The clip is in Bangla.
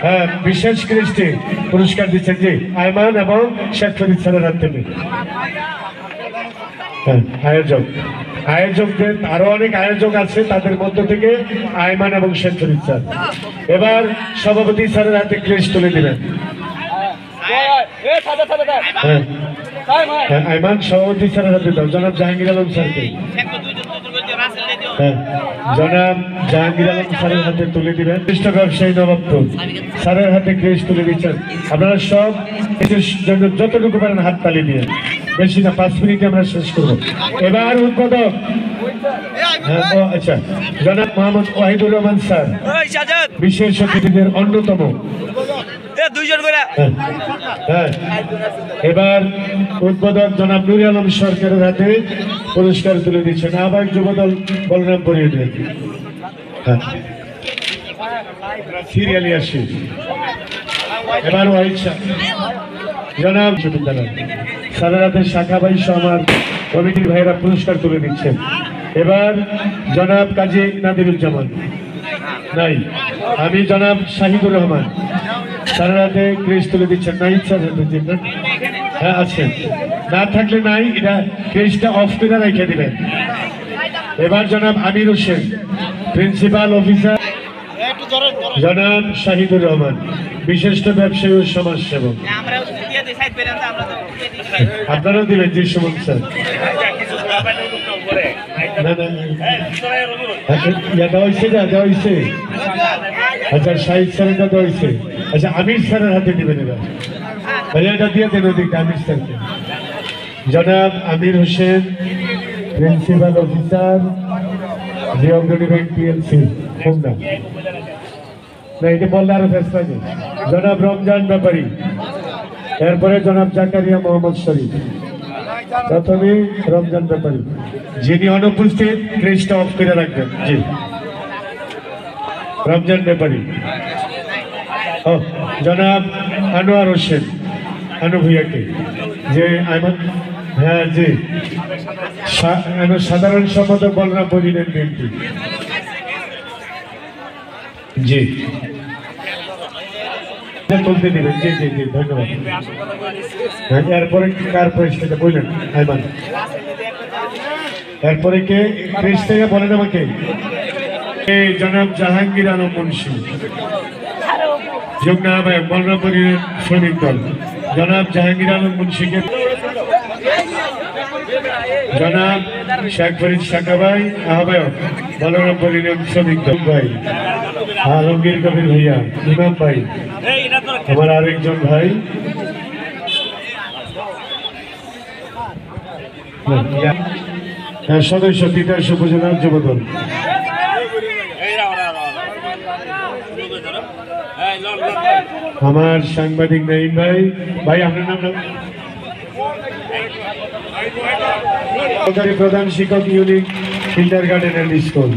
হ্যাঁ বিশেষ কৃষ্টি পুরস্কার দিচ্ছেন জি আয়মান এবং শেখ ফরিদ স্যারের হাত থেকে। হ্যাঁ আয়োজকদের আরো অনেক আয়োজক আছে, তাদের মধ্য থেকে আয়মান এবং শেখ ফরিদ স্যার। এবার সভাপতি স্যারের হাতে ক্রেস্ট তুলে দিলেন। আয়মান সভাপতি স্যারের হাতে দাও, জনাব জাহাঙ্গীর আলম স্যারকে। হ্যাঁ জনাব জাহাঙ্গীর আলম স্যারের হাতে তুলে দিবেন। বিশিষ্ট ব্যবসায়ী নবাবপুর স্যারের হাতে ক্রেস্ট তুলে দিচ্ছেন। আপনারা সব জন্য যতটুকু পারেন হাত তালি দিয়ে, বেশি না, 5 মিনিটে আমরা শেষ করবো। এবার উদ্বোধক আচ্ছা জনাব মোহাম্মদ ওয়াহিদুর রহমান স্যার, বিশেষ অতিথিদের অন্যতম। হ্যাঁ এবার উদ্বোধক জনাব নুরি আলম সরকারের হাতে পুরস্কার তুলে দিচ্ছেন। আবার যুবদল বলরাম পরিয়ে দিলেন। হ্যাঁ সিরিয়ালি আসি। এবার ওয়াহিদ শাহ জনাব বিশ্ববিদ্যালয় স্যারের হাতে শাখা ভাই সহ আমার কমিটির ভাইয়েরা পুরস্কার তুলে দিচ্ছেন। এবার জনাব কাজী নাদিরুজ্জামান নাই, আমি জনাব শাহিদুর রহমান স্যারের হাতে ক্রেস্ট তুলে দিচ্ছেন। নাই স্যার হ্যাঁ আছেন, না থাকলে নাই, এটা ক্রেস্টটা অফ করে রেখে দিবেন। এবার জনাব আমির হোসেন প্রিন্সিপাল অফিসার, জনাব শাহিদুর রহমান বিশিষ্ট ব্যবসায়ী ও সমাজসেবক। আপনারাও দিবেন জি সুমন স্যার। আচ্ছা শাহিদ স্যারের দেওয়া হয়েছে। আচ্ছা আমির স্যারের হাতে দিবেন এবার, এটা দিয়ে দেন ওদিকে আমির স্যারকে। জনাব Amir Hossain principal officer geography bank PLC Khulna. না এটা বললে আরো ফেসলা নেই। জনাব রমজান ব্যাপারী, এরপরে জনাব জাকারিয়া মোহাম্মদ শরীফ। প্রথমে রমজান ব্যাপারী, যিনি অনুপস্থিত ক্রেস্টটা অফ করে রাখবেন জি রমজান ব্যাপারী। জনাব আনোয়ার হোসেন আনু ভুইয়াকে, যে হ্যাঁ জি সাধারণ সম্পাদক বলরাম বলিলেন বিএনপি জি তুলতে দিবেন জি জি জি ধন্যবাদ। এরপরে কার পরিস্থিতি বললেন আইমান, এরপরে কে ক্রেস থেকে বলেন আমাকে। জনাব জাহাঙ্গীর আলম মুন্সি যুগ্ম আহ্বায়ক বলরামপুরের শ্রমিক দল, জনাব জাহাঙ্গীর আলম মুন্সিকে। জনাব শেখ ফরিদ শাখা ভাই আহ্বায়ক বলরামপুরের শ্রমিক দল ভাই, আলমগীর কবির ভাইয়া, ইমাম ভাই আমার আরেকজন ভাই, সদস্য তিতাস উপজেলার যুবদল। আমার সাংবাদিক নাইম ভাই, ভাই আপনার নাম সরকারি প্রধান শিক্ষক ইউনিক কিন্ডারগার্টেন এন্ড স্কুল।